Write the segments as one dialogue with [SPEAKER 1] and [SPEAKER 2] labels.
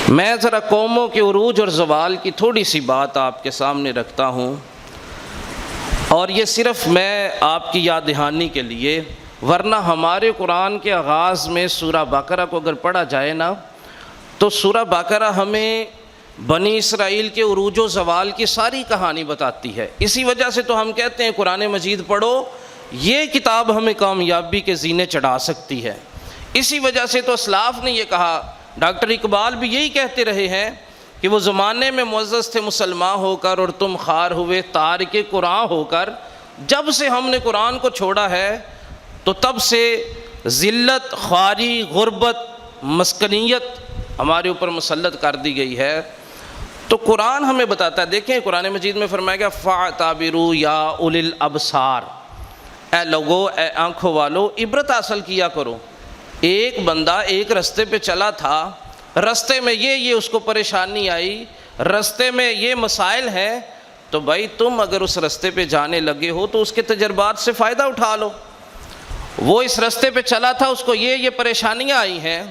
[SPEAKER 1] میں ذرا قوموں کے عروج اور زوال کی تھوڑی سی بات آپ کے سامنے رکھتا ہوں، اور یہ صرف میں آپ کی یاد دہانی کے لیے، ورنہ ہمارے قرآن کے آغاز میں سورہ بقرہ کو اگر پڑھا جائے نا تو سورہ بقرہ ہمیں بنی اسرائیل کے عروج و زوال کی ساری کہانی بتاتی ہے۔ اسی وجہ سے تو ہم کہتے ہیں قرآن مجید پڑھو، یہ کتاب ہمیں کامیابی کے زینے چڑھا سکتی ہے۔ اسی وجہ سے تو اسلاف نے یہ کہا، ڈاکٹر اقبال بھی یہی کہتے رہے ہیں کہ وہ زمانے میں معزز تھے مسلمان ہو کر، اور تم خوار ہوئے تارک قرآن ہو کر۔ جب سے ہم نے قرآن کو چھوڑا ہے تو تب سے ذلت، خواری، غربت، مسکنیت ہمارے اوپر مسلط کر دی گئی ہے۔ تو قرآن ہمیں بتاتا ہے، دیکھیں قرآن مجید میں فرمایا گیا فَاعْتَبِرُوا يَا أُولِي الْأَبْصَارِ، اے لوگو، اے آنکھوں والو، عبرت حاصل کیا کرو۔ ایک بندہ ایک رستے پہ چلا تھا، رستے میں یہ اس کو پریشانی آئی، رستے میں یہ مسائل ہیں، تو بھائی تم اگر اس رستے پہ جانے لگے ہو تو اس کے تجربات سے فائدہ اٹھا لو۔ وہ اس رستے پہ چلا تھا، اس کو یہ پریشانیاں آئی ہیں،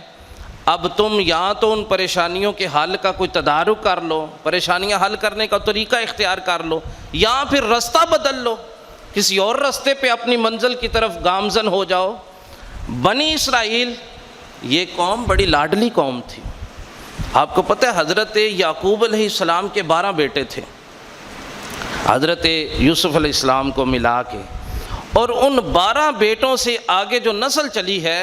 [SPEAKER 1] اب تم یا تو ان پریشانیوں کے حل کا کوئی تدارک کر لو، پریشانیاں حل کرنے کا طریقہ اختیار کر لو، یا پھر رستہ بدل لو، کسی اور رستے پہ اپنی منزل کی طرف گامزن ہو جاؤ۔ بنی اسرائیل یہ قوم بڑی لاڈلی قوم تھی۔ آپ کو پتہ ہے حضرت یعقوب علیہ السلام کے 12 بیٹے تھے، حضرت یوسف علیہ السلام کو ملا کے، اور ان 12 بیٹوں سے آگے جو نسل چلی ہے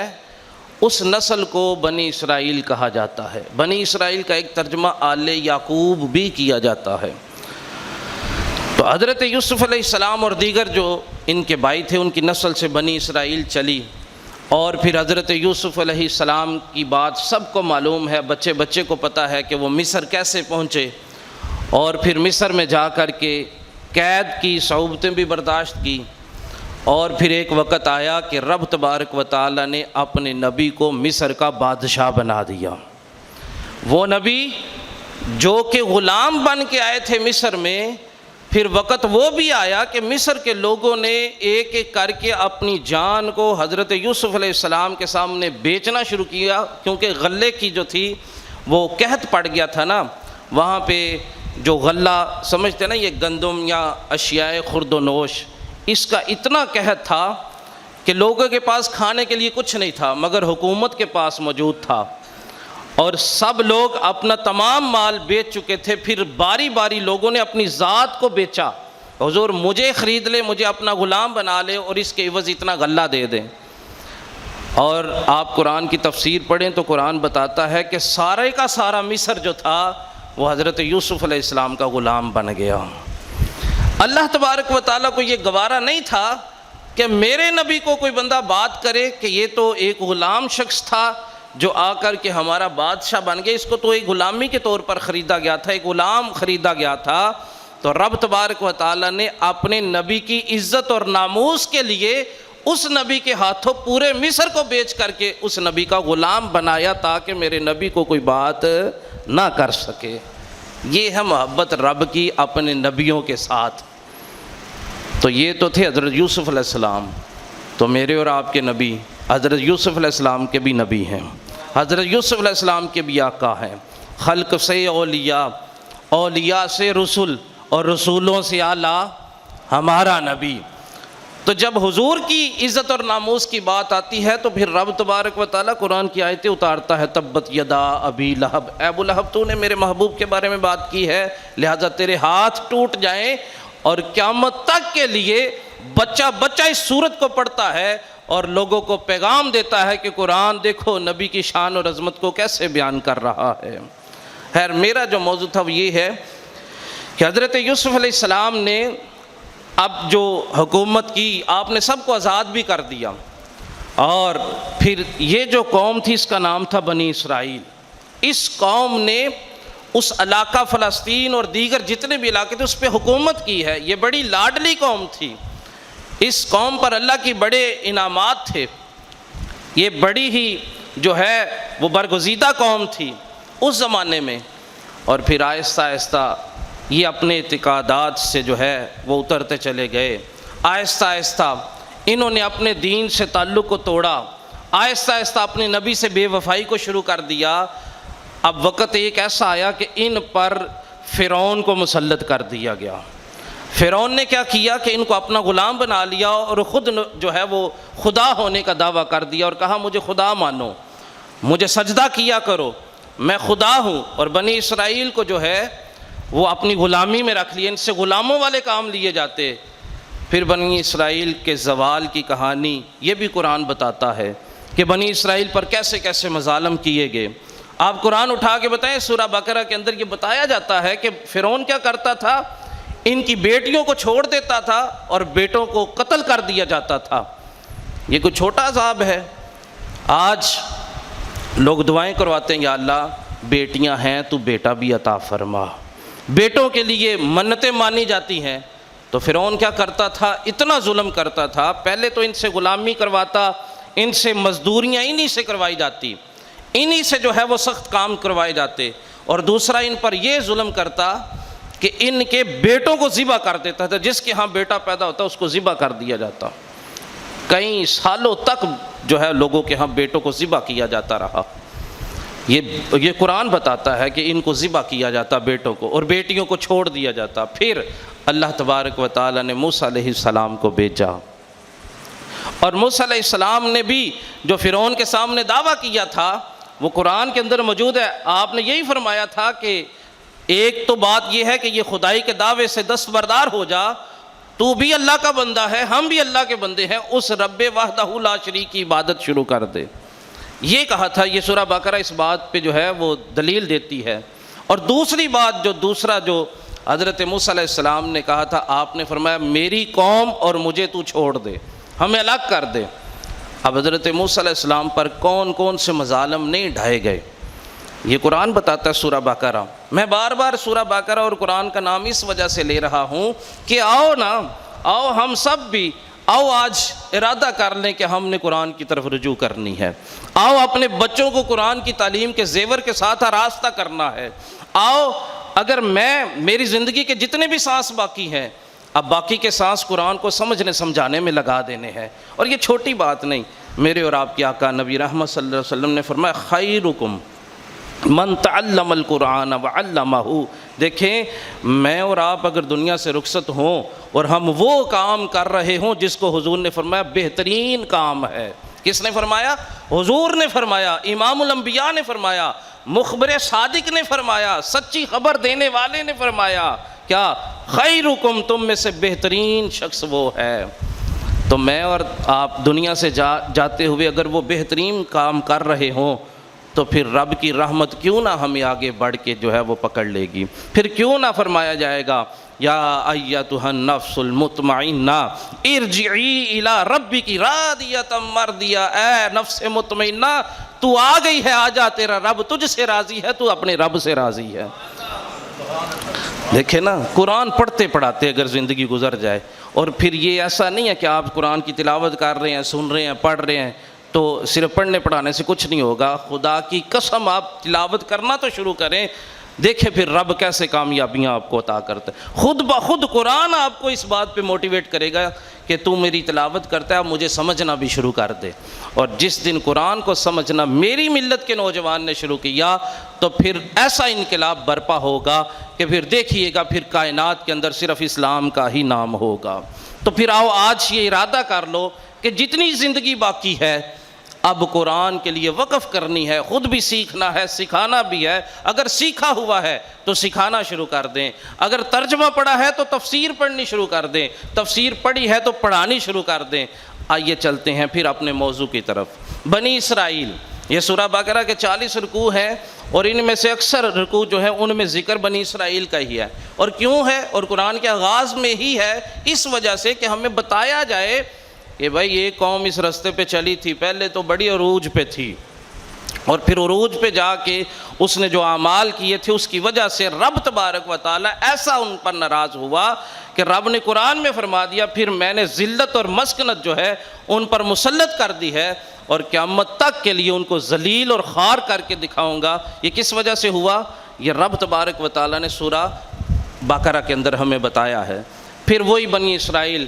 [SPEAKER 1] اس نسل کو بنی اسرائیل کہا جاتا ہے۔ بنی اسرائیل کا ایک ترجمہ آل یعقوب بھی کیا جاتا ہے۔ تو حضرت یوسف علیہ السلام اور دیگر جو ان کے بھائی تھے، ان کی نسل سے بنی اسرائیل چلی، اور پھر حضرت یوسف علیہ السلام کی بات سب کو معلوم ہے، بچے بچے کو پتہ ہے کہ وہ مصر کیسے پہنچے، اور پھر مصر میں جا کر کے قید کی، صعوبتیں بھی برداشت کی، اور پھر ایک وقت آیا کہ رب تبارک و تعالی نے اپنے نبی کو مصر کا بادشاہ بنا دیا۔ وہ نبی جو کہ غلام بن کے آئے تھے مصر میں، پھر وقت وہ بھی آیا کہ مصر کے لوگوں نے ایک ایک کر کے اپنی جان کو حضرت یوسف علیہ السلام کے سامنے بیچنا شروع کیا، کیونکہ غلے کی جو تھی وہ قحط پڑ گیا تھا نا، وہاں پہ جو غلہ سمجھتے نا، یہ گندم یا اشیاء خرد و نوش، اس کا اتنا قحط تھا کہ لوگوں کے پاس کھانے کے لیے کچھ نہیں تھا، مگر حکومت کے پاس موجود تھا، اور سب لوگ اپنا تمام مال بیچ چکے تھے۔ پھر باری باری لوگوں نے اپنی ذات کو بیچا، حضور مجھے خرید لے، مجھے اپنا غلام بنا لے، اور اس کے عوض اتنا غلہ دے دیں۔ اور آپ قرآن کی تفسیر پڑھیں تو قرآن بتاتا ہے کہ سارے کا سارا مصر جو تھا وہ حضرت یوسف علیہ السلام کا غلام بن گیا۔ اللہ تبارک و تعالیٰ کو یہ گوارا نہیں تھا کہ میرے نبی کو کوئی بندہ بات کرے کہ یہ تو ایک غلام شخص تھا جو آ کر کے ہمارا بادشاہ بن گیا، اس کو تو ایک غلامی کے طور پر خریدا گیا تھا، ایک غلام خریدا گیا تھا۔ تو رب تبارک و تعالیٰ نے اپنے نبی کی عزت اور ناموس کے لیے اس نبی کے ہاتھوں پورے مصر کو بیچ کر کے اس نبی کا غلام بنایا، تاکہ میرے نبی کو کوئی بات نہ کر سکے۔ یہ ہے محبت رب کی اپنے نبیوں کے ساتھ۔ تو یہ تو تھے حضرت یوسف علیہ السلام، تو میرے اور آپ کے نبی حضرت یوسف علیہ السلام کے بھی نبی ہیں، حضرت یوسف علیہ السلام کے بھی آقا ہیں، خلق سے اولیاء، اولیاء سے رسول، اور رسولوں سے اعلیٰ ہمارا نبی۔ تو جب حضور کی عزت اور ناموس کی بات آتی ہے تو پھر رب تبارک و تعالیٰ قرآن کی آیتیں اتارتا ہے، تبت یدا ابی لہب، اے ابو لہب تو نے میرے محبوب کے بارے میں بات کی ہے، لہٰذا تیرے ہاتھ ٹوٹ جائیں۔ اور قیامت تک کے لیے بچہ بچہ اس سورت کو پڑھتا ہے اور لوگوں کو پیغام دیتا ہے کہ قرآن دیکھو نبی کی شان اور عظمت کو کیسے بیان کر رہا ہے۔ خیر میرا جو موضوع تھا وہ یہ ہے کہ حضرت یوسف علیہ السلام نے اب جو حکومت کی، آپ نے سب کو آزاد بھی کر دیا، اور پھر یہ جو قوم تھی اس کا نام تھا بنی اسرائیل۔ اس قوم نے اس علاقہ فلسطین اور دیگر جتنے بھی علاقے تھے اس پہ حکومت کی ہے۔ یہ بڑی لاڈلی قوم تھی، اس قوم پر اللہ کی بڑے انعامات تھے، یہ بڑی ہی جو ہے وہ برگزیدہ قوم تھی اس زمانے میں۔ اور پھر آہستہ آہستہ یہ اپنے اعتقادات سے جو ہے وہ اترتے چلے گئے، آہستہ آہستہ انہوں نے اپنے دین سے تعلق کو توڑا، آہستہ آہستہ اپنے نبی سے بے وفائی کو شروع کر دیا، اب وقت ایک ایسا آیا کہ ان پر فرعون کو مسلط کر دیا گیا۔ فرعون نے کیا کیا کہ ان کو اپنا غلام بنا لیا اور خود جو ہے وہ خدا ہونے کا دعویٰ کر دیا اور کہا مجھے خدا مانو، مجھے سجدہ کیا کرو، میں خدا ہوں۔ اور بنی اسرائیل کو جو ہے وہ اپنی غلامی میں رکھ لیا، ان سے غلاموں والے کام لیے جاتے۔ پھر بنی اسرائیل کے زوال کی کہانی یہ بھی قرآن بتاتا ہے کہ بنی اسرائیل پر کیسے کیسے مظالم کیے گئے۔ آپ قرآن اٹھا کے بتائیں، سورہ بقرہ کے اندر یہ بتایا جاتا ہے کہ فرعون کیا کرتا تھا، ان کی بیٹیوں کو چھوڑ دیتا تھا اور بیٹوں کو قتل کر دیا جاتا تھا۔ یہ کوئی چھوٹا عذاب ہے؟ آج لوگ دعائیں کرواتے ہیں، یا اللہ بیٹیاں ہیں تو بیٹا بھی عطا فرما، بیٹوں کے لیے منتیں مانی جاتی ہیں۔ تو فرعون کیا کرتا تھا، اتنا ظلم کرتا تھا، پہلے تو ان سے غلامی کرواتا، ان سے مزدوریاں انہی سے کروائی جاتی، انہی سے جو ہے وہ سخت کام کروائے جاتے، اور دوسرا ان پر یہ ظلم کرتا کہ ان کے بیٹوں کو ذبح کر دیتا تھا، جس کے ہاں بیٹا پیدا ہوتا اس کو ذبح کر دیا جاتا۔ کئی سالوں تک جو ہے لوگوں کے ہاں بیٹوں کو ذبح کیا جاتا رہا۔ یہ قرآن بتاتا ہے کہ ان کو ذبح کیا جاتا بیٹوں کو، اور بیٹیوں کو چھوڑ دیا جاتا۔ پھر اللہ تبارک و تعالیٰ نے موسیٰ علیہ السلام کو بھیجا، اور موسیٰ علیہ السلام نے بھی جو فرعون کے سامنے دعویٰ کیا تھا وہ قرآن کے اندر موجود ہے۔ آپ نے یہی فرمایا تھا کہ ایک تو بات یہ ہے کہ یہ خدائی کے دعوے سے دستبردار ہو جا، تو بھی اللہ کا بندہ ہے، ہم بھی اللہ کے بندے ہیں، اس رب وحدہ لا شریک کی عبادت شروع کر دے۔ یہ کہا تھا، یہ سورہ بقرہ اس بات پہ جو ہے وہ دلیل دیتی ہے۔ اور دوسری بات دوسرا جو حضرت موسیٰ علیہ السلام نے کہا تھا، آپ نے فرمایا میری قوم اور مجھے تو چھوڑ دے، ہمیں الگ کر دے۔ اب حضرت موسیٰ علیہ السلام پر کون کون سے مظالم نہیں ڈھائے گئے، یہ قرآن بتاتا ہے سورہ بقرہ۔ میں بار بار سورہ بقرہ اور قرآن کا نام اس وجہ سے لے رہا ہوں کہ آؤ ہم سب بھی آج ارادہ کر لیں کہ ہم نے قرآن کی طرف رجوع کرنی ہے۔ آؤ اپنے بچوں کو قرآن کی تعلیم کے زیور کے ساتھ آراستہ کرنا ہے۔ آؤ اگر میری زندگی کے جتنے بھی سانس باقی ہیں، اب باقی کے سانس قرآن کو سمجھنے سمجھانے میں لگا دینے ہیں۔ اور یہ چھوٹی بات نہیں، میرے اور آپ کے آقا نبی رحمت صلی اللہ علیہ وسلم نے فرمایا خیرکم من تعلم القرآن وعلمہ۔ دیکھیں میں اور آپ اگر دنیا سے رخصت ہوں اور ہم وہ کام کر رہے ہوں جس کو حضور نے فرمایا بہترین کام ہے۔ کس نے فرمایا؟ حضور نے فرمایا، امام الانبیاء نے فرمایا، مخبر صادق نے فرمایا، سچی خبر دینے والے نے فرمایا کیا؟ خیرکم، تم میں سے بہترین شخص وہ ہے۔ تو میں اور آپ دنیا سے جاتے ہوئے اگر وہ بہترین کام کر رہے ہوں تو پھر رب کی رحمت کیوں نہ ہمیں آگے بڑھ کے جو ہے وہ پکڑ لے گی؟ پھر کیوں نہ فرمایا جائے گا یا ایتھا النفس المطمئنہ ارجعی الی ربک راضیۃ مرضیہ، اے نفس مطمئنہ تو آ گئی ہے، آ جا، تیرا رب تجھ سے راضی ہے، تو اپنے رب سے راضی ہے۔ دیکھیں نا، قرآن پڑھتے پڑھاتے اگر زندگی گزر جائے، اور پھر یہ ایسا نہیں ہے کہ آپ قرآن کی تلاوت کر رہے ہیں، سن رہے ہیں، پڑھ رہے ہیں تو صرف پڑھنے پڑھانے سے کچھ نہیں ہوگا۔ خدا کی قسم آپ تلاوت کرنا تو شروع کریں، دیکھیں پھر رب کیسے کامیابیاں آپ کو عطا کرتا ہے۔ خود بخود قرآن آپ کو اس بات پہ موٹیویٹ کرے گا کہ تو میری تلاوت کرتا ہے، مجھے سمجھنا بھی شروع کر دے۔ اور جس دن قرآن کو سمجھنا میری ملت کے نوجوان نے شروع کیا تو پھر ایسا انقلاب برپا ہوگا کہ پھر دیکھیے گا پھر کائنات کے اندر صرف اسلام کا ہی نام ہوگا۔ تو پھر آؤ آج یہ ارادہ کر لو کہ جتنی زندگی باقی ہے اب قرآن کے لیے وقف کرنی ہے، خود بھی سیکھنا ہے، سکھانا بھی ہے۔ اگر سیکھا ہوا ہے تو سکھانا شروع کر دیں، اگر ترجمہ پڑھا ہے تو تفسیر پڑھنی شروع کر دیں، تفسیر پڑھی ہے تو پڑھانی شروع کر دیں۔ آئیے چلتے ہیں پھر اپنے موضوع کی طرف۔ بنی اسرائیل، یہ سورہ بقرہ کے 40 رکوع ہیں، اور ان میں سے اکثر رکوع جو ہیں ان میں ذکر بنی اسرائیل کا ہی ہے۔ اور کیوں ہے؟ اور قرآن کے آغاز میں ہی ہے، اس وجہ سے کہ ہمیں بتایا جائے کہ بھائی یہ قوم اس رستے پہ چلی تھی، پہلے تو بڑی عروج پہ تھی، اور پھر عروج پہ جا کے اس نے جو اعمال کیے تھے اس کی وجہ سے رب تبارک و تعالیٰ ایسا ان پر ناراض ہوا کہ رب نے قرآن میں فرما دیا پھر میں نے ذلت اور مسکنت جو ہے ان پر مسلط کر دی ہے، اور قیامت تک کے لیے ان کو ذلیل اور خوار کر کے دکھاؤں گا۔ یہ کس وجہ سے ہوا؟ یہ رب تبارک و تعالیٰ نے سورہ بقرہ کے اندر ہمیں بتایا ہے۔ پھر وہی بنی اسرائیل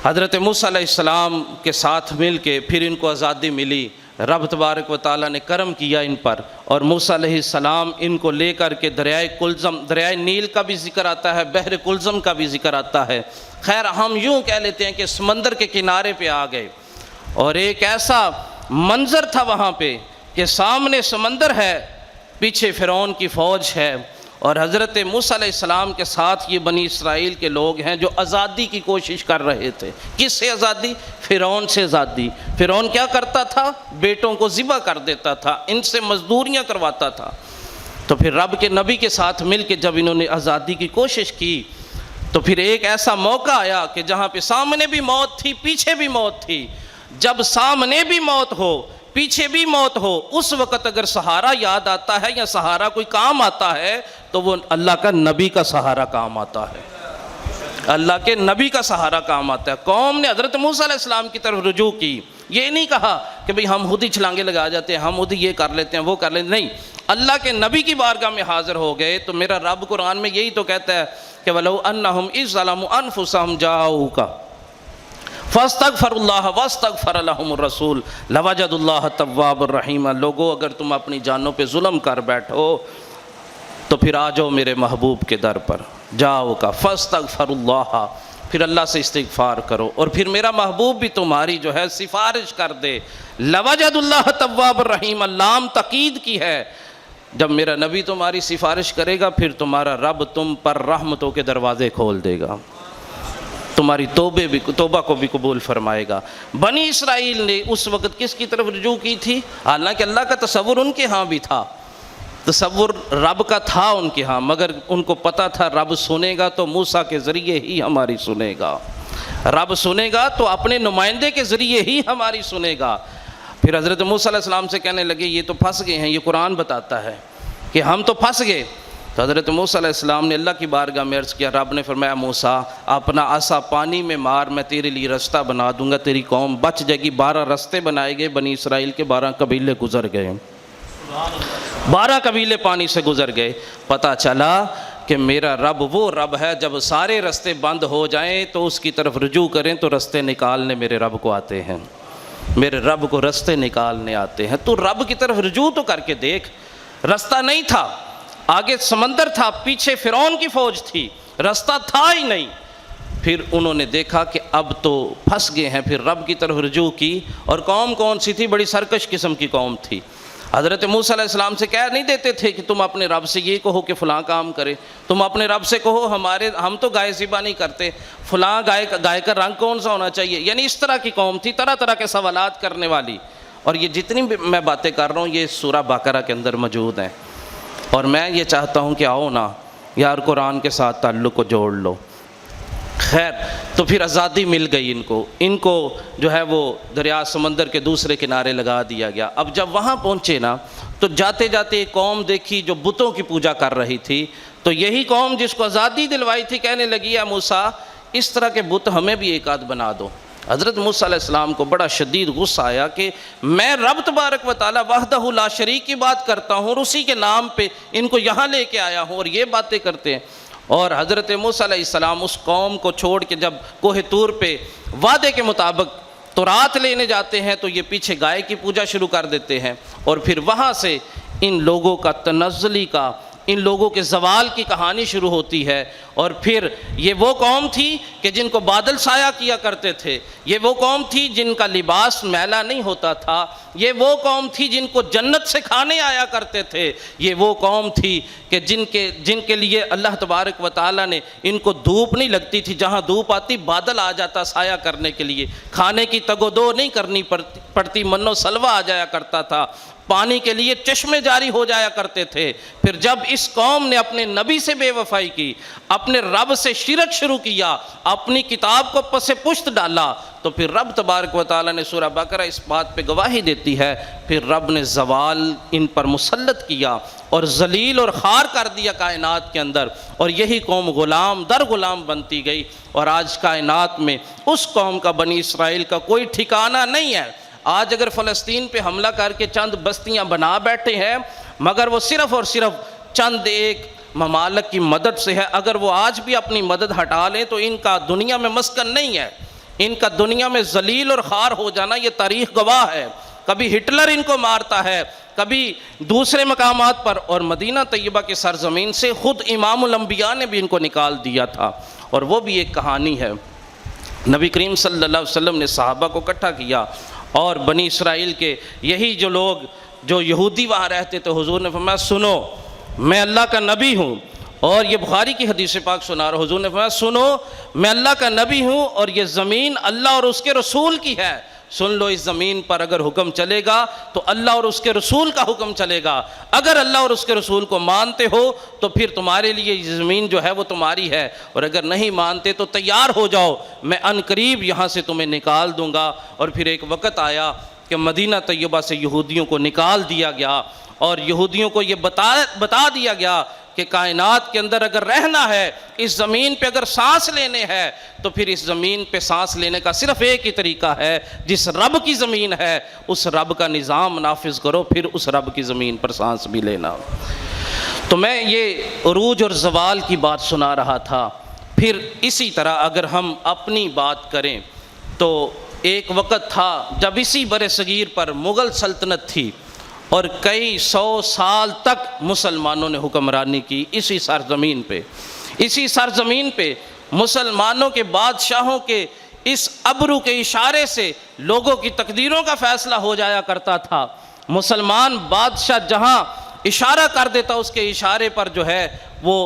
[SPEAKER 1] حضرت موسیٰ علیہ السلام کے ساتھ مل کے پھر ان کو آزادی ملی، رب تبارک و تعالیٰ نے کرم کیا ان پر، اور موسیٰ علیہ السلام ان کو لے کر کے دریائے نیل کا بھی ذکر آتا ہے، بحر کلزم کا بھی ذکر آتا ہے۔ خیر ہم یوں کہہ لیتے ہیں کہ سمندر کے کنارے پہ آ گئے، اور ایک ایسا منظر تھا وہاں پہ کہ سامنے سمندر ہے، پیچھے فرعون کی فوج ہے، اور حضرت موسیٰ علیہ السلام کے ساتھ یہ بنی اسرائیل کے لوگ ہیں جو آزادی کی کوشش کر رہے تھے۔ کس سے آزادی؟ فرعون سے آزادی۔ فرعون کیا کرتا تھا؟ بیٹوں کو ذبح کر دیتا تھا، ان سے مزدوریاں کرواتا تھا۔ تو پھر رب کے نبی کے ساتھ مل کے جب انہوں نے آزادی کی کوشش کی تو پھر ایک ایسا موقع آیا کہ جہاں پہ سامنے بھی موت تھی، پیچھے بھی موت تھی۔ جب سامنے بھی موت ہو، پیچھے بھی موت ہو، اس وقت اگر سہارا یاد آتا ہے یا سہارا کوئی کام آتا ہے تو وہ اللہ کا نبی کا سہارا کام آتا ہے، اللہ کے نبی کا سہارا کام آتا ہے۔ قوم نے حضرت موسیٰ علیہ السلام کی طرف رجوع کی، یہ نہیں کہا کہ بھئی ہم خود ہی چھلانگے لگا جاتے ہیں، ہم خود ہی یہ کر لیتے ہیں وہ کر لیتے ہیں، نہیں، اللہ کے نبی کی بارگاہ میں حاضر ہو گئے۔ تو میرا رب قرآن میں یہی تو کہتا ہے کہ وَلَوْ أَنَّهُمْ إِذْ ظَلَمُوا أَنفُسَهُمْ جَاءُوكَ فَاسْتَغْفَرُوا اللَّهَ وَاسْتَغْفَرَ لَهُمُ الرَّسُولُ لَوَجَدُوا اللَّهَ تَوَّابًا رَحِيمًا۔ لوگو اگر تم اپنی جانوں پہ ظلم کر بیٹھو تو پھر آ جاؤ میرے محبوب کے در پر، جاؤ کا فَاسْتَغْفَرُوا اللَّهَ، پھر اللہ سے استغفار کرو، اور پھر میرا محبوب بھی تمہاری جو ہے سفارش کر دے۔ لَوَجَدُوا اللَّهَ تَوَّابًا رَحِيمًا، لام تاکید کی ہے، جب میرا نبی تمہاری سفارش کرے گا پھر تمہارا رب تم پر رحمتوں کے دروازے کھول دے گا، تمہاری توبہ کو بھی قبول فرمائے گا۔ بنی اسرائیل نے اس وقت کس کی طرف رجوع کی تھی؟ حالانکہ اللہ کا تصور ان کے ہاں بھی تھا، تصور رب کا تھا ان کے ہاں، مگر ان کو پتہ تھا رب سنے گا تو موسیٰ کے ذریعے ہی ہماری سنے گا، رب سنے گا تو اپنے نمائندے کے ذریعے ہی ہماری سنے گا۔ پھر حضرت موسیٰ علیہ السلام سے کہنے لگے یہ تو پھنس گئے ہیں، یہ قرآن بتاتا ہے کہ ہم تو پھنس گئے۔ تو حضرت موسیٰ علیہ السلام نے اللہ کی بارگاہ میں عرض کیا، رب نے فرمایا موسیٰ اپنا عصا پانی میں مار، میں تیرے لیے رستہ بنا دوں گا، تیری قوم بچ جائے گی۔ 12 رستے بنائے گئے، بنی اسرائیل کے 12 قبیلے گزر گئے، 12 قبیلے پانی سے گزر گئے۔ پتہ چلا کہ میرا رب وہ رب ہے جب سارے رستے بند ہو جائیں تو اس کی طرف رجوع کریں تو رستے نکالنے میرے رب کو آتے ہیں، میرے رب کو رستے نکالنے آتے ہیں۔ تو رب کی طرف رجوع تو کر کے دیکھ، رستہ نہیں تھا، آگے سمندر تھا، پیچھے فرعون کی فوج تھی، رستہ تھا ہی نہیں۔ پھر انہوں نے دیکھا کہ اب تو پھنس گئے ہیں، پھر رب کی طرف رجوع کی، اور قوم کون سی تھی؟ بڑی سرکش قسم کی قوم تھی۔ حضرت موسیٰ علیہ السلام سے کہہ نہیں دیتے تھے کہ تم اپنے رب سے یہ کہو کہ فلاں کام کرے، تم اپنے رب سے کہو ہم تو گائے ذبح نہیں کرتے، فلاں گائے کا رنگ کون سا ہونا چاہیے، یعنی اس طرح کی قوم تھی، طرح طرح کے سوالات کرنے والی۔ اور یہ جتنی بھی میں باتیں کر رہا ہوں یہ سورہ بقرہ کے اندر موجود ہیں، اور میں یہ چاہتا ہوں کہ آؤ نا یار قرآن کے ساتھ تعلق کو جوڑ لو۔ خیر تو پھر آزادی مل گئی ان کو جو ہے وہ دریا سمندر کے دوسرے کنارے لگا دیا گیا۔ اب جب وہاں پہنچے نا تو جاتے جاتے ایک قوم دیکھی جو بتوں کی پوجا کر رہی تھی، تو یہی قوم جس کو آزادی دلوائی تھی کہنے لگی ہے موسیٰ اس طرح کے بت ہمیں بھی ایک آدھ بنا دو۔ حضرت موسیٰ علیہ السلام کو بڑا شدید غصہ آیا کہ میں رب تبارک و تعالیٰ وحدہ لا شریک کی بات کرتا ہوں اور اسی کے نام پہ ان کو یہاں لے کے آیا ہوں اور یہ باتیں کرتے ہیں۔ اور حضرت موسیٰ علیہ السلام اس قوم کو چھوڑ کے جب کوہ طور پہ وعدے کے مطابق تورات لینے جاتے ہیں تو یہ پیچھے گائے کی پوجا شروع کر دیتے ہیں، اور پھر وہاں سے ان لوگوں کا تنزلی کا، ان لوگوں کے زوال کی کہانی شروع ہوتی ہے۔ اور پھر یہ وہ قوم تھی کہ جن کو بادل سایہ کیا کرتے تھے، یہ وہ قوم تھی جن کا لباس میلا نہیں ہوتا تھا، یہ وہ قوم تھی جن کو جنت سے کھانے آیا کرتے تھے، یہ وہ قوم تھی کہ جن کے لیے اللہ تبارک و تعالیٰ نے ان کو دھوپ نہیں لگتی تھی، جہاں دھوپ آتی بادل آ جاتا سایہ کرنے کے لیے، کھانے کی تگ و دو نہیں کرنی پڑتی، من و سلوہ آ جایا کرتا تھا، پانی کے لیے چشمے جاری ہو جایا کرتے تھے۔ پھر جب اس قوم نے اپنے نبی سے بے وفائی کی، اپنے رب سے شرک شروع کیا، اپنی کتاب کو پس پشت ڈالا، تو پھر رب تبارک و تعالیٰ نے سورہ بقرہ اس بات پہ گواہی دیتی ہے، پھر رب نے زوال ان پر مسلط کیا اور ذلیل اور خوار کر دیا کائنات کے اندر، اور یہی قوم غلام در غلام بنتی گئی، اور آج کائنات میں اس قوم کا بنی اسرائیل کا کوئی ٹھکانہ نہیں ہے۔ آج اگر فلسطین پہ حملہ کر کے چند بستیاں بنا بیٹھے ہیں، مگر وہ صرف اور صرف چند ایک ممالک کی مدد سے ہے۔ اگر وہ آج بھی اپنی مدد ہٹا لیں تو ان کا دنیا میں مسکن نہیں ہے، ان کا دنیا میں ذلیل اور خوار ہو جانا یہ تاریخ گواہ ہے۔ کبھی ہٹلر ان کو مارتا ہے، کبھی دوسرے مقامات پر، اور مدینہ طیبہ کی سرزمین سے خود امام الانبیاء نے بھی ان کو نکال دیا تھا۔ اور وہ بھی ایک کہانی ہے، نبی کریم صلی اللہ علیہ وسلم نے صحابہ کو اکٹھا کیا، اور بنی اسرائیل کے یہی جو لوگ جو یہودی وہاں رہتے تھے، حضور نے فرمایا سنو میں اللہ کا نبی ہوں، اور یہ بخاری کی حدیث پاک سنا رہا، حضور نے فرمایا سنو میں اللہ کا نبی ہوں اور یہ زمین اللہ اور اس کے رسول کی ہے، سن لو اس زمین پر اگر حکم چلے گا تو اللہ اور اس کے رسول کا حکم چلے گا، اگر اللہ اور اس کے رسول کو مانتے ہو تو پھر تمہارے لیے یہ زمین جو ہے وہ تمہاری ہے، اور اگر نہیں مانتے تو تیار ہو جاؤ، میں ان قریب یہاں سے تمہیں نکال دوں گا۔ اور پھر ایک وقت آیا کہ مدینہ طیبہ سے یہودیوں کو نکال دیا گیا، اور یہودیوں کو یہ بتا دیا گیا کہ کائنات کے اندر اگر رہنا ہے، اس زمین پہ اگر سانس لینے ہے تو پھر اس زمین پہ سانس لینے کا صرف ایک ہی طریقہ ہے، جس رب کی زمین ہے اس رب کا نظام نافذ کرو، پھر اس رب کی زمین پر سانس بھی لینا۔ تو میں یہ عروج اور زوال کی بات سنا رہا تھا۔ پھر اسی طرح اگر ہم اپنی بات کریں تو ایک وقت تھا جب اسی بر صغیر پر مغل سلطنت تھی، اور کئی سو سال تک مسلمانوں نے حکمرانی کی اسی سرزمین پہ مسلمانوں کے بادشاہوں کے اس ابرو کے اشارے سے لوگوں کی تقدیروں کا فیصلہ ہو جایا کرتا تھا۔ مسلمان بادشاہ جہاں اشارہ کر دیتا اس کے اشارے پر جو ہے وہ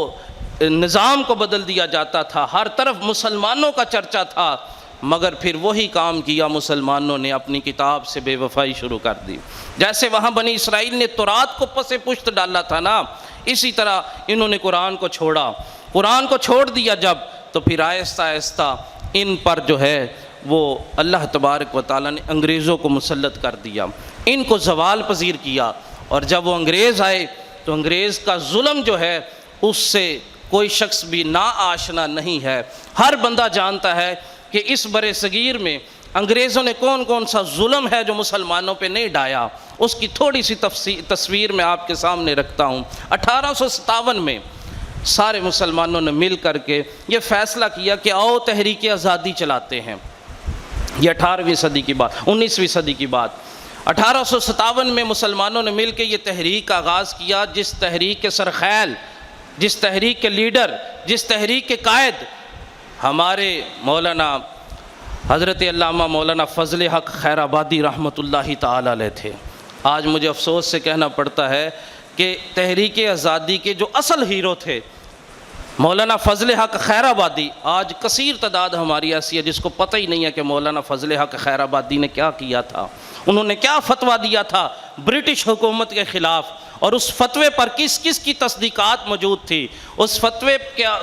[SPEAKER 1] نظام کو بدل دیا جاتا تھا، ہر طرف مسلمانوں کا چرچا تھا، مگر پھر وہی کام کیا مسلمانوں نے، اپنی کتاب سے بے وفائی شروع کر دی۔ جیسے وہاں بنی اسرائیل نے تورات کو پس پشت ڈالا تھا نا، اسی طرح انہوں نے قرآن کو چھوڑا، قرآن کو چھوڑ دیا جب، تو پھر آہستہ آہستہ ان پر جو ہے وہ اللہ تبارک و تعالیٰ نے انگریزوں کو مسلط کر دیا، ان کو زوال پذیر کیا۔ اور جب وہ انگریز آئے تو انگریز کا ظلم جو ہے اس سے کوئی شخص بھی نا آشنا نہیں ہے، ہر بندہ جانتا ہے کہ اس بر صغیر میں انگریزوں نے کون کون سا ظلم ہے جو مسلمانوں پہ نہیں ڈھایا، اس کی تھوڑی سی تصویر میں آپ کے سامنے رکھتا ہوں۔ 1857 میں سارے مسلمانوں نے مل کر کے یہ فیصلہ کیا کہ آؤ تحریک آزادی چلاتے ہیں۔ یہ 18ویں صدی کی بات، 19ویں صدی کی بات۔ 1857 میں مسلمانوں نے مل کے یہ تحریک کا آغاز کیا، جس تحریک کے سرخیل، جس تحریک کے لیڈر، جس تحریک کے قائد ہمارے مولانا حضرت علامہ مولانا فضل حق خیر آبادی رحمۃ اللہ تعالی علیہ تھے۔ آج مجھے افسوس سے کہنا پڑتا ہے کہ تحریک آزادی کے جو اصل ہیرو تھے مولانا فضل حق خیر آبادی، آج کثیر تعداد ہماری ایسی ہے جس کو پتہ ہی نہیں ہے کہ مولانا فضل حق خیر آبادی نے کیا کیا تھا، انہوں نے کیا فتویٰ دیا تھا برٹش حکومت کے خلاف، اور اس فتوے پر کس کس کی تصدیقات موجود تھی، اس فتوے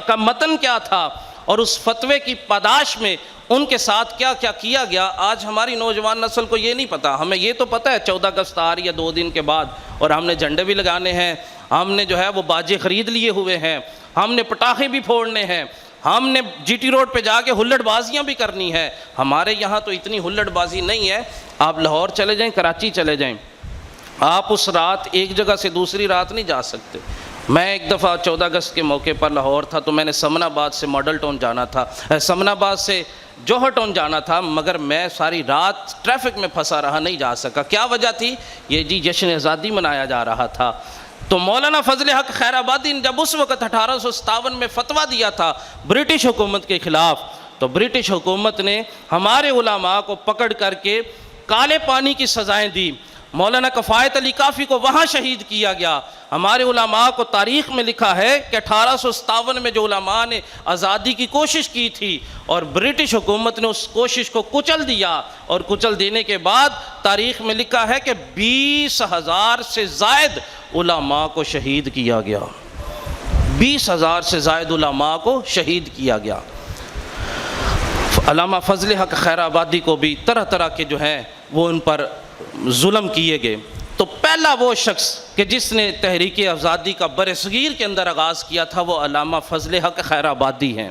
[SPEAKER 1] کا متن کیا تھا، اور اس فتوے کی پاداش میں ان کے ساتھ کیا کیا کیا گیا۔ آج ہماری نوجوان نسل کو یہ نہیں پتہ، ہمیں یہ تو پتہ ہے 14 اگست آ رہی ہے 2 دن کے بعد، اور ہم نے جھنڈے بھی لگانے ہیں، ہم نے جو ہے وہ باجے خرید لیے ہوئے ہیں، ہم نے پٹاخے بھی پھوڑنے ہیں، ہم نے جی ٹی روڈ پہ جا کے ہلڑ بازیاں بھی کرنی ہے۔ ہمارے یہاں تو اتنی ہلڑ بازی نہیں ہے، آپ لاہور چلے جائیں، کراچی چلے جائیں، آپ اس رات ایک جگہ سے دوسری رات نہیں جا سکتے۔ میں ایک دفعہ 14 اگست کے موقع پر لاہور تھا، تو میں نے سمن آباد سے ماڈل ٹاؤن جانا تھا، سمن آباد سے جوہر ٹاؤن جانا تھا، مگر میں ساری رات ٹریفک میں پھنسا رہا، نہیں جا سکا۔ کیا وجہ تھی؟ یہ جی جشن آزادی منایا جا رہا تھا۔ تو مولانا فضل حق خیر آبادی نے جب اس وقت 1857 میں فتویٰ دیا تھا برٹش حکومت کے خلاف، تو برٹش حکومت نے ہمارے علماء کو پکڑ کر کے کالے پانی کی سزائیں دی۔ مولانا کفایت علی کافی کو وہاں شہید کیا گیا۔ ہمارے علماء کو تاریخ میں لکھا ہے کہ 1857 میں جو علماء نے آزادی کی کوشش کی تھی اور برٹش حکومت نے اس کوشش کو کچل دیا، اور کچل دینے کے بعد تاریخ میں لکھا ہے کہ 20,000 سے زائد علماء کو شہید کیا گیا، 20,000 سے زائد علماء کو شہید کیا گیا۔ علامہ فضل حق خیر آبادی کو بھی طرح طرح کے جو ہیں وہ ان پر ظلم کیے گئے۔ تو پہلا وہ شخص کہ جس نے تحریک آزادی کا برصغیر کے اندر آغاز کیا تھا وہ علامہ فضل حق خیر آبادی ہیں،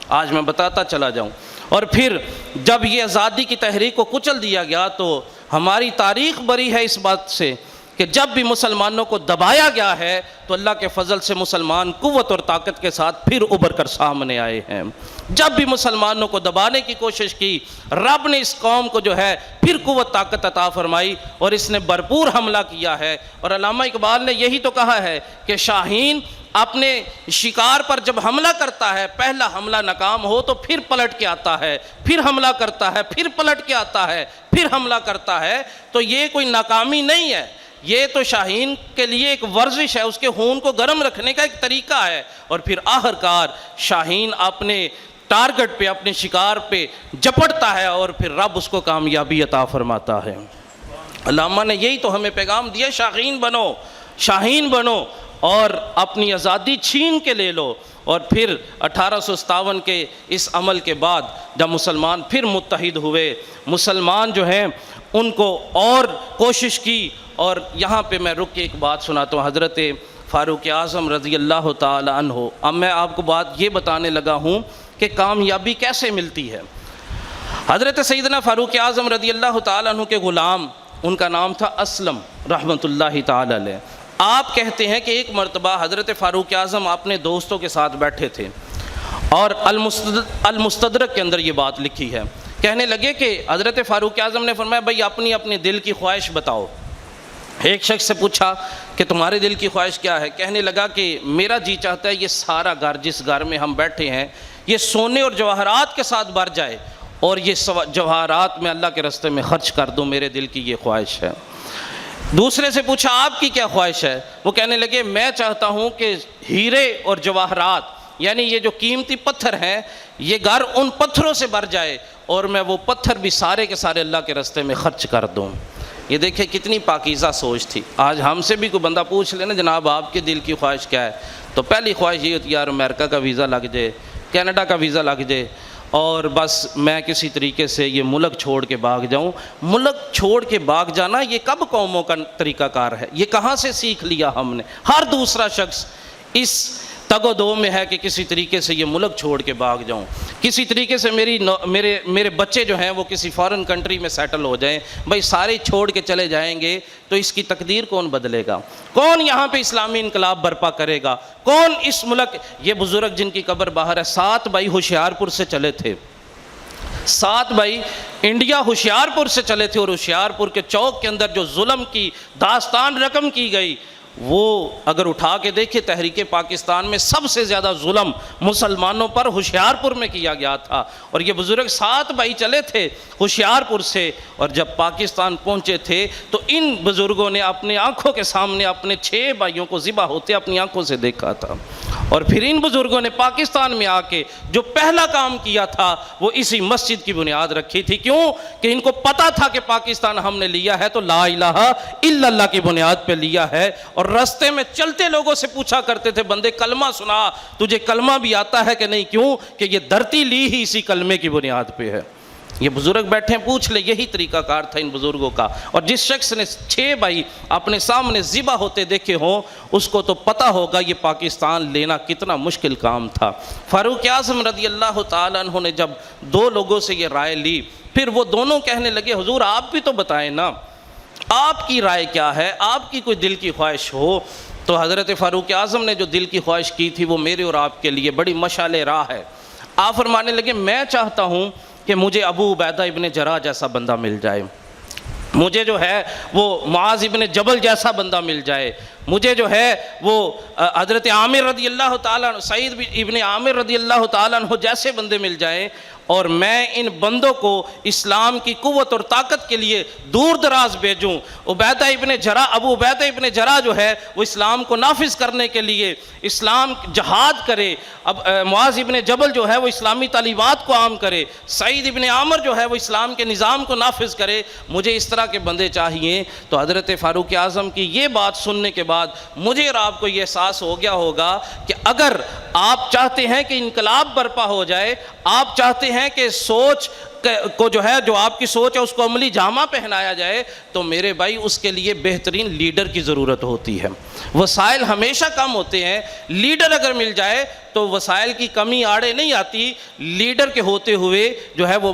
[SPEAKER 1] آج میں بتاتا چلا جاؤں۔ اور پھر جب یہ آزادی کی تحریک کو کچل دیا گیا تو ہماری تاریخ بری ہے اس بات سے کہ جب بھی مسلمانوں کو دبایا گیا ہے تو اللہ کے فضل سے مسلمان قوت اور طاقت کے ساتھ پھر ابھر کر سامنے آئے ہیں۔ جب بھی مسلمانوں کو دبانے کی کوشش کی، رب نے اس قوم کو جو ہے پھر قوت طاقت عطا فرمائی اور اس نے بھرپور حملہ کیا ہے۔ اور علامہ اقبال نے یہی تو کہا ہے کہ شاہین اپنے شکار پر جب حملہ کرتا ہے، پہلا حملہ ناکام ہو تو پھر پلٹ کے آتا ہے، پھر حملہ کرتا ہے، پھر پلٹ کے آتا ہے، پھر حملہ کرتا ہے۔ تو یہ کوئی ناکامی نہیں ہے، یہ تو شاہین کے لیے ایک ورزش ہے، اس کے خون کو گرم رکھنے کا ایک طریقہ ہے۔ اور پھر آخرکار شاہین اپنے ٹارگٹ پہ، اپنے شکار پہ جپٹتا ہے اور پھر رب اس کو کامیابی عطا فرماتا ہے۔ علامہ نے یہی تو ہمیں پیغام دیا، شاہین بنو، شاہین بنو اور اپنی آزادی چھین کے لے لو۔ اور پھر 1857 کے اس عمل کے بعد جب مسلمان پھر متحد ہوئے، مسلمان جو ہیں ان کو اور کوشش کی۔ اور یہاں پہ میں رک کے ایک بات سناتا ہوں، حضرت فاروق اعظم رضی اللہ تعالی عنہ۔ اب میں آپ کو بات یہ بتانے لگا ہوں کہ کامیابی کیسے ملتی ہے۔ حضرت سیدنا فاروق اعظم رضی اللہ تعالی عنہ کے غلام، ان کا نام تھا اسلم رحمۃ اللہ تعالی علیہ۔ آپ کہتے ہیں کہ ایک مرتبہ حضرت فاروق اعظم اپنے دوستوں کے ساتھ بیٹھے تھے اور المستدرک کے اندر یہ بات لکھی ہے، کہنے لگے کہ حضرت فاروق اعظم نے فرمایا بھائی اپنی اپنی دل کی خواہش بتاؤ۔ ایک شخص سے پوچھا کہ تمہارے دل کی خواہش کیا ہے؟ کہنے لگا کہ میرا جی چاہتا ہے یہ سارا گھر جس گھر میں ہم بیٹھے ہیں یہ سونے اور جواہرات کے ساتھ بھر جائے اور یہ جواہرات میں اللہ کے راستے میں خرچ کر دوں، میرے دل کی یہ خواہش ہے۔ دوسرے سے پوچھا آپ کی کیا خواہش ہے؟ وہ کہنے لگے میں چاہتا ہوں کہ ہیرے اور جواہرات یعنی یہ جو قیمتی پتھر ہیں یہ گھر ان پتھروں سے بھر جائے اور میں وہ پتھر بھی سارے کے سارے اللہ کے راستے میں خرچ کر دوں۔ یہ دیکھیں کتنی پاکیزہ سوچ تھی۔ آج ہم سے بھی کوئی بندہ پوچھ لے نا جناب آپ کے دل کی خواہش کیا ہے، تو پہلی خواہش یہ ہوتی ہے یار امریکہ کا ویزا لگ جائے، کینیڈا کا ویزا لگ جائے اور بس میں کسی طریقے سے یہ ملک چھوڑ کے بھاگ جاؤں۔ ملک چھوڑ کے بھاگ جانا یہ کب قوموں کا طریقہ کار ہے؟ یہ کہاں سے سیکھ لیا ہم نے؟ ہر دوسرا شخص اس تگ و دو میں ہے کہ کسی طریقے سے یہ ملک چھوڑ کے بھاگ جاؤں، کسی طریقے سے میرے بچے جو ہیں وہ کسی فارن کنٹری میں سیٹل ہو جائیں۔ بھائی سارے چھوڑ کے چلے جائیں گے تو اس کی تقدیر کون بدلے گا؟ کون یہاں پہ اسلامی انقلاب برپا کرے گا؟ کون اس ملک؟ یہ بزرگ جن کی قبر باہر ہے، 7 بھائی ہوشیارپور سے چلے تھے، 7 بھائی انڈیا ہوشیارپور سے چلے تھے اور ہوشیارپور کے چوک کے اندر جو ظلم کی داستان رقم کی گئی وہ اگر اٹھا کے دیکھے تحریک پاکستان میں سب سے زیادہ ظلم مسلمانوں پر ہوشیارپور میں کیا گیا تھا۔ اور یہ بزرگ 7 بھائی چلے تھے ہوشیارپور سے اور جب پاکستان پہنچے تھے تو ان بزرگوں نے اپنی آنکھوں کے سامنے اپنے 6 بھائیوں کو ذبح ہوتے اپنی آنکھوں سے دیکھا تھا۔ اور پھر ان بزرگوں نے پاکستان میں آ کے جو پہلا کام کیا تھا وہ اسی مسجد کی بنیاد رکھی تھی۔ کیوں؟ کہ ان کو پتا تھا کہ پاکستان ہم نے لیا ہے تو لا الہ الا اللہ کی بنیاد پہ لیا ہے۔ اور راستے میں چلتے لوگوں سے پوچھا کرتے تھے بندے کلمہ سنا، تجھے کلمہ بھی آتا ہے کہ نہیں؟ کیوں کہ یہ دھرتی لی ہی اسی کلمے کی بنیاد پہ ہے۔ یہ بزرگ بیٹھے ہیں، پوچھ لے، یہی طریقہ کار تھا ان بزرگوں کا۔ اور جس شخص نے 6 بھائی اپنے سامنے ذبح ہوتے دیکھے ہوں اس کو تو پتہ ہوگا یہ پاکستان لینا کتنا مشکل کام تھا۔ فاروق اعظم رضی اللہ تعالیٰ عنہ نے جب 2 لوگوں سے یہ رائے لی پھر وہ دونوں کہنے لگے حضور آپ بھی تو بتائیں نا، آپ کی رائے کیا ہے، آپ کی کوئی دل کی خواہش ہو۔ تو حضرت فاروق اعظم نے جو دل کی خواہش کی تھی وہ میرے اور آپ کے لیے بڑی مشعل راہ ہے۔ آپ فرمانے لگے میں چاہتا ہوں کہ مجھے ابو عبیدہ ابن جراح جیسا بندہ مل جائے، مجھے جو ہے وہ معاذ ابن جبل جیسا بندہ مل جائے، مجھے جو ہے وہ حضرت عامر رضی اللہ تعالیٰ عنہ، سعید ابن عامر رضی اللہ تعالیٰ عنہ جیسے بندے مل جائیں اور میں ان بندوں کو اسلام کی قوت اور طاقت کے لیے دور دراز بھیجوں۔ ابو عبیدہ ابن جراح جو ہے وہ اسلام کو نافذ کرنے کے لیے اسلام جہاد کرے، اب معاذ ابن جبل جو ہے وہ اسلامی تعلیمات کو عام کرے، سعید ابن عامر جو ہے وہ اسلام کے نظام کو نافذ کرے، مجھے اس طرح کے بندے چاہیے۔ تو حضرت فاروق اعظم کی یہ بات سننے کے بعد مجھے اور آپ کو یہ احساس ہو گیا ہوگا کہ اگر آپ چاہتے ہیں کہ انقلاب برپا ہو جائے، آپ چاہتے ہیں کہ سوچ کو جو ہے جو آپ کی سوچ ہے اس کو عملی جامہ پہنایا جائے تو میرے بھائی اس کے لیے بہترین لیڈر کی ضرورت ہوتی ہے۔ وسائل ہمیشہ کم ہوتے ہیں، لیڈر اگر مل جائے تو وسائل کی کمی آڑے نہیں آتی، لیڈر کے ہوتے ہوئے جو ہے وہ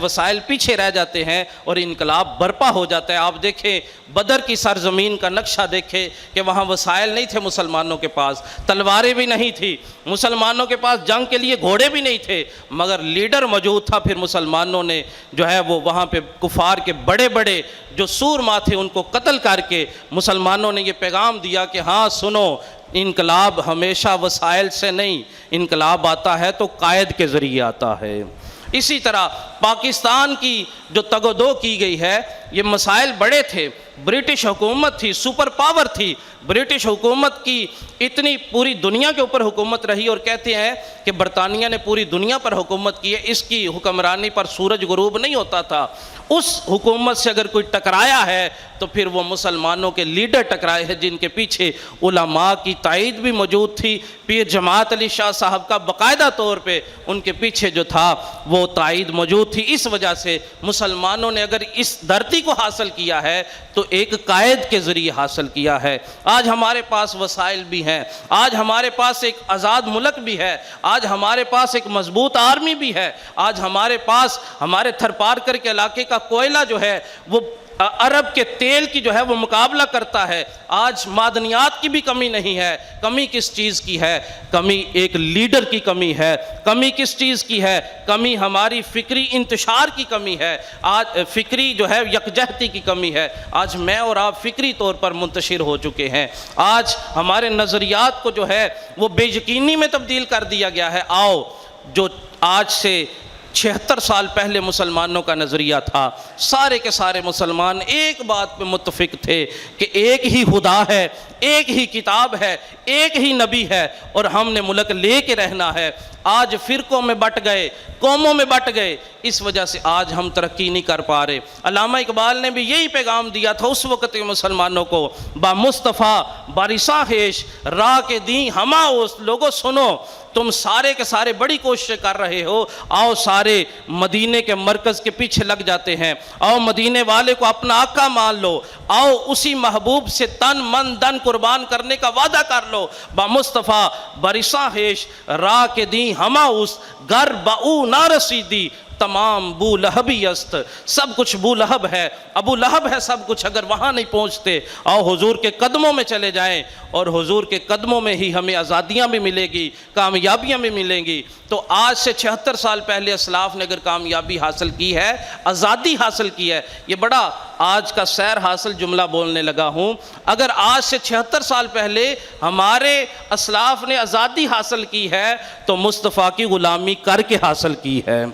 [SPEAKER 1] وسائل پیچھے رہ جاتے ہیں اور انقلاب برپا ہو جاتا ہے۔ آپ دیکھیں بدر کی سرزمین کا نقشہ دیکھیں کہ وہاں وسائل نہیں تھے مسلمانوں کے پاس، تلواریں بھی نہیں تھی مسلمانوں کے پاس، جنگ کے لیے گھوڑے بھی نہیں تھے، مگر لیڈر موجود تھا۔ پھر مسلمانوں نے جو ہے وہ وہاں پہ کفار کے بڑے بڑے جو سورما تھے ان کو قتل کر کے مسلمانوں نے یہ پیغام دیا کہ ہاں سنو، انقلاب ہمیشہ وسائل سے نہیں، انقلاب آتا ہے تو قائد کے ذریعے آتا ہے۔ اسی طرح پاکستان کی جو تگ و دو کی گئی ہے، یہ مسائل بڑے تھے۔ برٹش حکومت تھی، سپر پاور تھی، برٹش حکومت کی اتنی پوری دنیا کے اوپر حکومت رہی، اور کہتے ہیں کہ برطانیہ نے پوری دنیا پر حکومت کی ہے، اس کی حکمرانی پر سورج غروب نہیں ہوتا تھا۔ اس حکومت سے اگر کوئی ٹکرایا ہے تو پھر وہ مسلمانوں کے لیڈر ٹکرائے ہیں، جن کے پیچھے علماء کی تائید بھی موجود تھی۔ پیر جماعت علی شاہ صاحب کا باقاعدہ طور پہ ان کے پیچھے جو تھا وہ تائید موجود تھی۔ اس وجہ سے مسلمانوں نے اگر اس دھرتی کو حاصل کیا ہے تو ایک قائد کے ذریعے حاصل کیا ہے۔ آج ہمارے پاس وسائل بھی ہیں، آج ہمارے پاس ایک آزاد ملک بھی ہے، آج ہمارے پاس ایک مضبوط آرمی بھی ہے، آج ہمارے پاس ہمارے تھر پارکر کے علاقے کا کوئلہ جو ہے وہ عرب کے تیل کی جو ہے وہ مقابلہ کرتا ہے۔ آج معدنیات کی بھی کمی نہیں ہے۔ کمی کس چیز کی ہے؟ کمی ایک لیڈر کی کمی ہے۔ کمی کس چیز کی ہے؟ کمی ہماری فکری انتشار کی کمی ہے، آج فکری جو ہے یکجہتی کی کمی ہے۔ آج میں اور آپ فکری طور پر منتشر ہو چکے ہیں، آج ہمارے نظریات کو جو ہے وہ بے یقینی میں تبدیل کر دیا گیا ہے۔ آؤ، جو آج سے 76 سال پہلے مسلمانوں کا نظریہ تھا، سارے کے سارے مسلمان ایک بات پہ متفق تھے کہ ایک ہی خدا ہے، ایک ہی کتاب ہے، ایک ہی نبی ہے، اور ہم نے ملک لے کے رہنا ہے۔ آج فرقوں میں بٹ گئے، قوموں میں بٹ گئے، اس وجہ سے آج ہم ترقی نہیں کر پا رہے۔ علامہ اقبال نے بھی یہی پیغام دیا تھا اس وقت کے مسلمانوں کو، با مصطفیٰ بارساں خیش راہ کے دیں ہما اس، لوگوں سنو، تم سارے کے سارے بڑی کوشش کر رہے ہو، آؤ سارے مدینے کے مرکز کے پیچھے لگ جاتے ہیں، آؤ مدینے والے کو اپنا آقا مان لو، آؤ اسی محبوب سے تن من دن قربان کرنے کا وعدہ کر لو۔ با مصطفیٰ برساں خیش راہ کے دیں ہما اس، گر با او نہ رسیدی تمام بو لہبی است، سب کچھ بو لہب ہے، ابو لہب ہے سب کچھ، اگر وہاں نہیں پہنچتے آؤ حضور کے قدموں میں چلے جائیں، اور حضور کے قدموں میں ہی ہمیں آزادیاں بھی ملے گی، کامیابیاں بھی ملیں گی۔ تو آج سے 76 سال پہلے اسلاف نے اگر کامیابی حاصل کی ہے، آزادی حاصل کی ہے، یہ بڑا آج کا سیر حاصل جملہ بولنے لگا ہوں، اگر آج سے 76 سال پہلے ہمارے اسلاف نے آزادی حاصل کی ہے تو مصطفیٰ کی غلامی کر کے حاصل کی ہے۔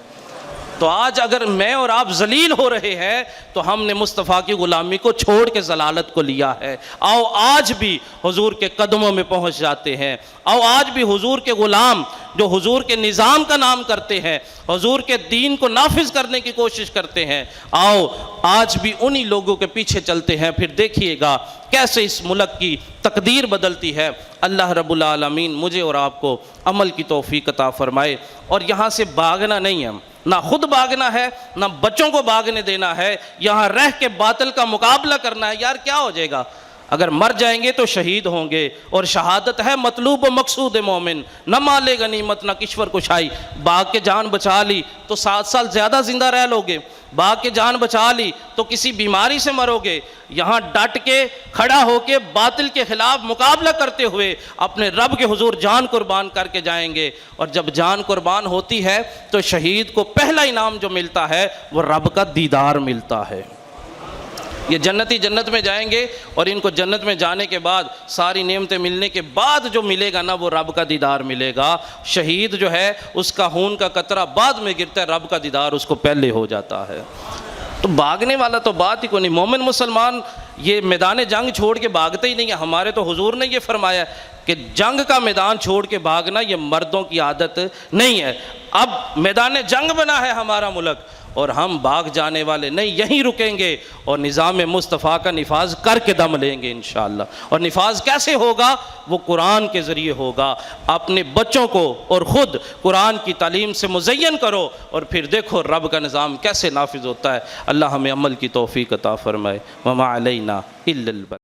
[SPEAKER 1] تو آج اگر میں اور آپ ذلیل ہو رہے ہیں تو ہم نے مصطفیٰ کی غلامی کو چھوڑ کے ضلالت کو لیا ہے۔ آؤ آج بھی حضور کے قدموں میں پہنچ جاتے ہیں، آؤ آج بھی حضور کے غلام جو حضور کے نظام کا نام کرتے ہیں، حضور کے دین کو نافذ کرنے کی کوشش کرتے ہیں، آؤ آج بھی انہی لوگوں کے پیچھے چلتے ہیں، پھر دیکھیے گا کیسے اس ملک کی تقدیر بدلتی ہے۔ اللہ رب العالمین مجھے اور آپ کو عمل کی توفیق عطا فرمائے، اور یہاں سے بھاگنا نہیں ہے، نہ خود بھاگنا ہے نہ بچوں کو بھاگنے دینا ہے، یہاں رہ کے باطل کا مقابلہ کرنا ہے۔ یار کیا ہو جائے گا؟ اگر مر جائیں گے تو شہید ہوں گے، اور شہادت ہے مطلوب و مقصود مومن، نہ مال غنیمت نہ کشور کشائی۔ بھاگ کے جان بچا لی تو 7 سال زیادہ زندہ رہ لو گے، بھاگ کے جان بچا لی تو کسی بیماری سے مرو گے۔ یہاں ڈٹ کے کھڑا ہو کے باطل کے خلاف مقابلہ کرتے ہوئے اپنے رب کے حضور جان قربان کر کے جائیں گے، اور جب جان قربان ہوتی ہے تو شہید کو پہلا انعام جو ملتا ہے وہ رب کا دیدار ملتا ہے۔ یہ جنتی جنت میں جائیں گے، اور ان کو جنت میں جانے کے بعد ساری نعمتیں ملنے کے بعد جو ملے گا نا وہ رب کا دیدار ملے گا۔ شہید جو ہے اس کا خون کا قطرہ بعد میں گرتا ہے، رب کا دیدار اس کو پہلے ہو جاتا ہے۔ تو بھاگنے والا تو بات ہی کوئی نہیں۔ مومن مسلمان یہ میدان جنگ چھوڑ کے بھاگتے ہی نہیں ہے۔ ہمارے تو حضور نے یہ فرمایا کہ جنگ کا میدان چھوڑ کے بھاگنا یہ مردوں کی عادت نہیں ہے۔ اب میدان جنگ بنا ہے ہمارا ملک، اور ہم بھاگ جانے والے نہیں، یہیں رکیں گے اور نظام مصطفیٰ کا نفاذ کر کے دم لیں گے انشاءاللہ۔ اور نفاذ کیسے ہوگا؟ وہ قرآن کے ذریعے ہوگا۔ اپنے بچوں کو اور خود قرآن کی تعلیم سے مزین کرو، اور پھر دیکھو رب کا نظام کیسے نافذ ہوتا ہے۔ اللہ ہمیں عمل کی توفیق عطا فرمائے۔ وما علینا الا البلاغ۔